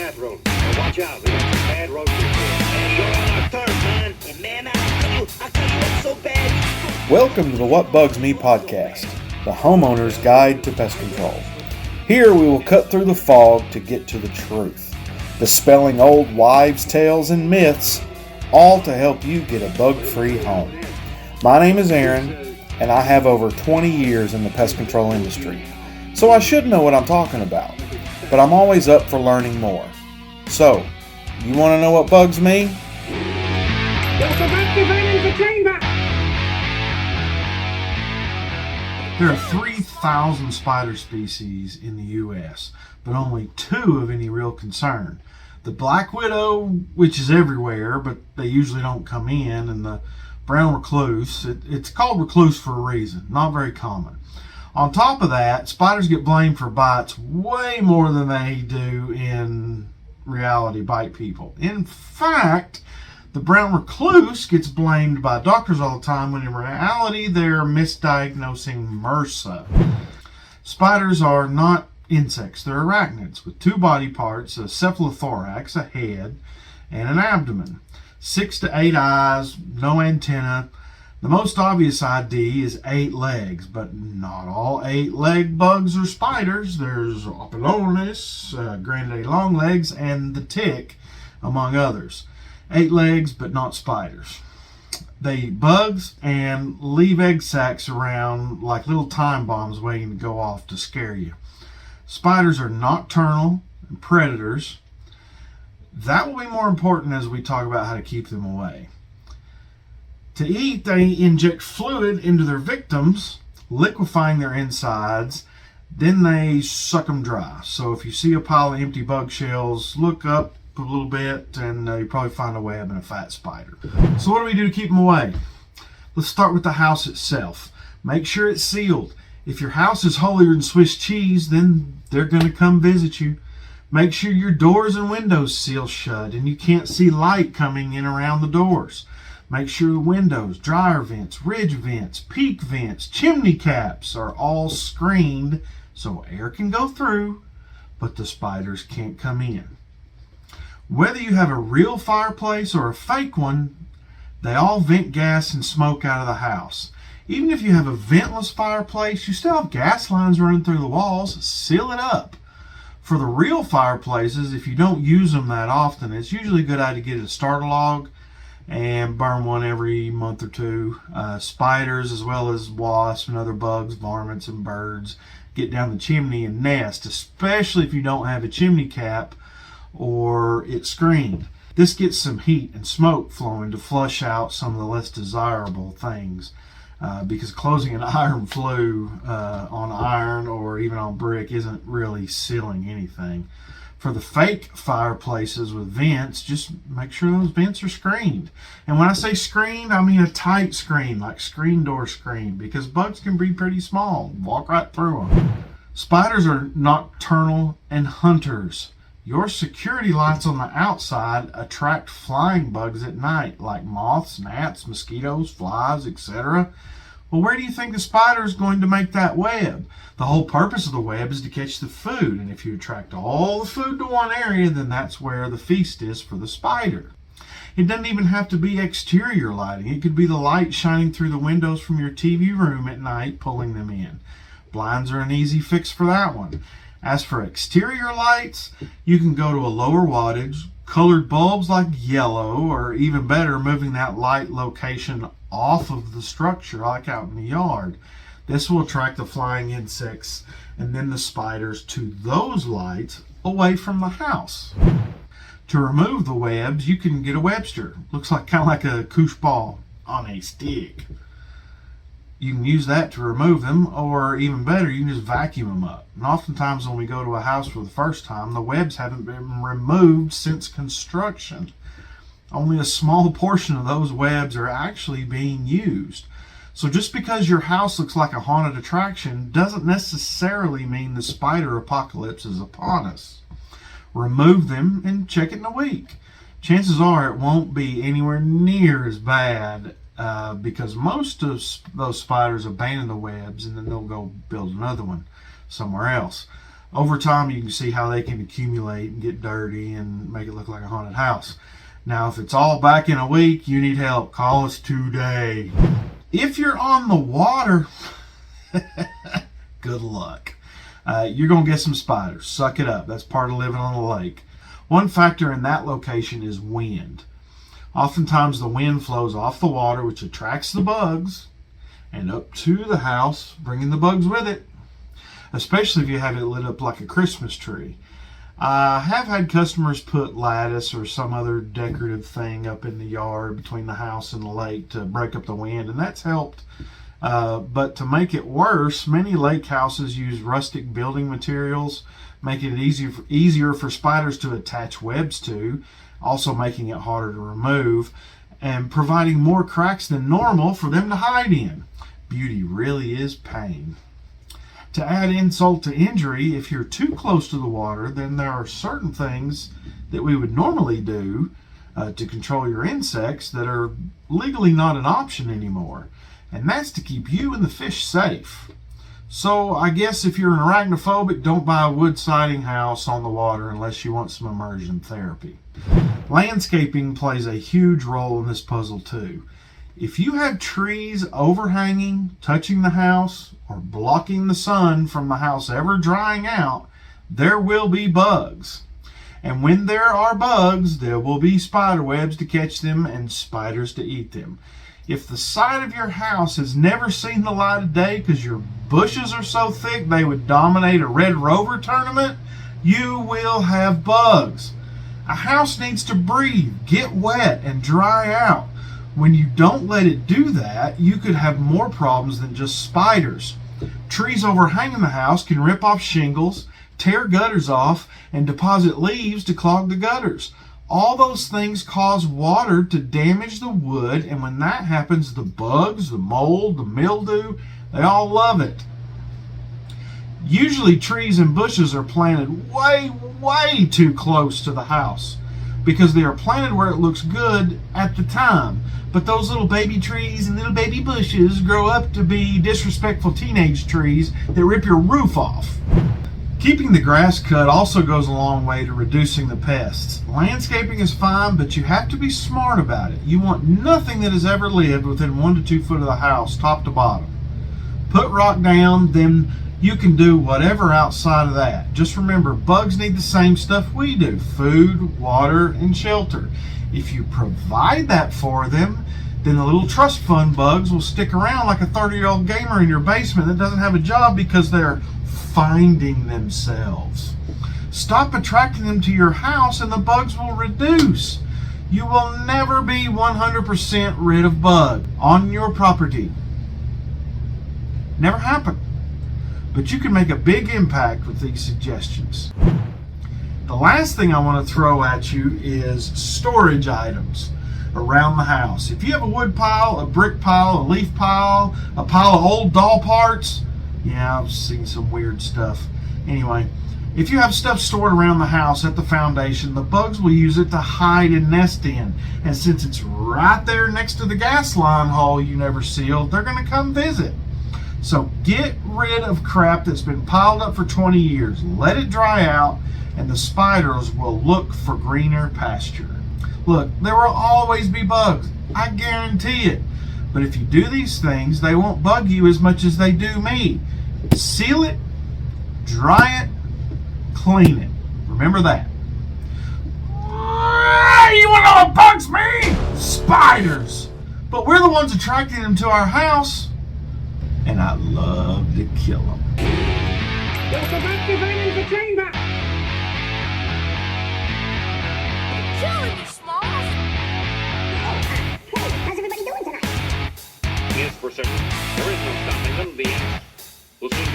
bathroom. Now watch out, we got some bad roaches here. And you're on our turf, man. And man, I tell you what's so bad. Welcome to the What Bugs Me podcast, the homeowner's guide to pest control. Here we will cut through the fog to get to the truth, dispelling old wives' tales and myths, all to help you get a bug-free home. My name is Aaron, and I have over 20 years in the pest control industry, so I should know what I'm talking about, but I'm always up for learning more. So, you want to know what bugs me? There are 3,000 spider species in the U.S., but only 2 of any real concern. The black widow, which is everywhere, but they usually don't come in, and the brown recluse. It's called recluse for a reason, not very common. On top of that, spiders get blamed for bites way more than they do in reality bite people. In fact, the brown recluse gets blamed by doctors all the time when in reality they're misdiagnosing MRSA. Spiders are not insects, they're arachnids with 2 body parts, a cephalothorax, a head, and an abdomen. 6 to 8 eyes, no antenna. The most obvious ID is 8 legs, but not all 8-leg bugs are spiders. There's Apollonius, granddaddy longlegs, and the tick, among others. 8 legs, but not spiders. They eat bugs and leave egg sacs around like little time bombs waiting to go off to scare you. Spiders are nocturnal and predators. That will be more important as we talk about how to keep them away. To eat, they inject fluid into their victims, liquefying their insides. Then they suck them dry. So if you see a pile of empty bug shells, look up a little bit and you probably find a web and a fat spider. So what do we do to keep them away? Let's start with the house itself. Make sure it's sealed. If your house is holier than Swiss cheese, then they're going to come visit you. Make sure your doors and windows seal shut and you can't see light coming in around the doors. Make sure the windows, dryer vents, ridge vents, peak vents, chimney caps are all screened so air can go through, but the spiders can't come in. Whether you have a real fireplace or a fake one, they all vent gas and smoke out of the house. Even if you have a ventless fireplace, you still have gas lines running through the walls. Seal it up. For the real fireplaces, if you don't use them that often, it's usually a good idea to get a starter log and burn one every month or 2. Spiders, as well as wasps and other bugs, varmints and birds, get down the chimney and nest, especially if you don't have a chimney cap or it's screened. This gets some heat and smoke flowing to flush out some of the less desirable things. Because closing an iron flue on iron or even on brick isn't really sealing anything. For the fake fireplaces with vents, just make sure those vents are screened. And when I say screened, I mean a tight screen, like screen door screen, because bugs can be pretty small. Walk right through them. Spiders are nocturnal and hunters. Your security lights on the outside attract flying bugs at night, like moths, gnats, mosquitoes, flies, etc. Well, where do you think the spider is going to make that web? The whole purpose of the web is to catch the food, and if you attract all the food to one area, then that's where the feast is for the spider. It doesn't even have to be exterior lighting. It could be the light shining through the windows from your TV room at night, pulling them in. Blinds are an easy fix for that one. As for exterior lights, you can go to a lower wattage, colored bulbs like yellow, or even better, moving that light location off of the structure, like out in the yard. This will attract the flying insects and then the spiders to those lights away from the house. To remove the webs, you can get a Webster. Looks like kind of like a koosh ball on a stick. You can use that to remove them, or even better, you can just vacuum them up. And oftentimes when we go to a house for the first time, the webs haven't been removed since construction. Only a small portion of those webs are actually being used. So just because your house looks like a haunted attraction doesn't necessarily mean the spider apocalypse is upon us. Remove them and check it in a week. Chances are it won't be anywhere near as bad because most of those spiders abandon the webs and then they'll go build another one somewhere else. Over time, you can see how they can accumulate and get dirty and make it look like a haunted house. Now, if it's all back in a week, you need help. Call us today. If you're on the water, good luck. You're going to get some spiders. Suck it up. That's part of living on a lake. One factor in that location is wind. Oftentimes, the wind flows off the water, which attracts the bugs, and up to the house, bringing the bugs with it, especially if you have it lit up like a Christmas tree. I have had customers put lattice or some other decorative thing up in the yard between the house and the lake to break up the wind, and that's helped. But to make it worse, many lake houses use rustic building materials, making it easier for spiders to attach webs to, also making it harder to remove, and providing more cracks than normal for them to hide in. Beauty really is pain. To add insult to injury, if you're too close to the water, then there are certain things that we would normally do to control your insects that are legally not an option anymore. And that's to keep you and the fish safe. So I guess if you're an arachnophobic, don't buy a wood siding house on the water unless you want some immersion therapy. Landscaping plays a huge role in this puzzle too. If you have trees overhanging, touching the house, or blocking the sun from the house ever drying out, there will be bugs. And when there are bugs, there will be spider webs to catch them and spiders to eat them. If the side of your house has never seen the light of day because your bushes are so thick they would dominate a Red Rover tournament, you will have bugs. A house needs to breathe, get wet, and dry out. When you don't let it do that, you could have more problems than just spiders. Trees overhanging the house can rip off shingles, tear gutters off, and deposit leaves to clog the gutters. All those things cause water to damage the wood, and when that happens, the bugs, the mold, the mildew, they all love it. Usually trees and bushes are planted way too close to the house because they are planted where it looks good at the time. But those little baby trees and little baby bushes grow up to be disrespectful teenage trees that rip your roof off. Keeping the grass cut also goes a long way to reducing the pests. Landscaping is fine, but you have to be smart about it. You want nothing that has ever lived within 1 to 2 foot of the house, top to bottom. Put rock down, then you can do whatever outside of that. Just remember, bugs need the same stuff we do: food, water, and shelter. If you provide that for them, then the little trust fund bugs will stick around like a 30-year-old gamer in your basement that doesn't have a job because they're finding themselves. Stop attracting them to your house and the bugs will reduce. You will never be 100% rid of bugs on your property. Never happen. But you can make a big impact with these suggestions. The last thing I want to throw at you is storage items around the house. If you have a wood pile, a brick pile, a leaf pile, a pile of old doll parts, yeah, I've seen some weird stuff. Anyway, if you have stuff stored around the house at the foundation, the bugs will use it to hide and nest in. And since it's right there next to the gas line hole you never sealed, they're going to come visit. So get rid of crap that's been piled up for 20 years. Let it dry out, and the spiders will look for greener pasture. Look, there will always be bugs. I guarantee it. But if you do these things, they won't bug you as much as they do me. Seal it, dry it, clean it. Remember that. You want to know what bugs me? Spiders. But we're the ones attracting them to our house, and I love to kill them. You're about to burn in the chamber! Killing me, Smalls! How's everybody doing tonight? Yes, for certain. There is no stopping them. The end will soon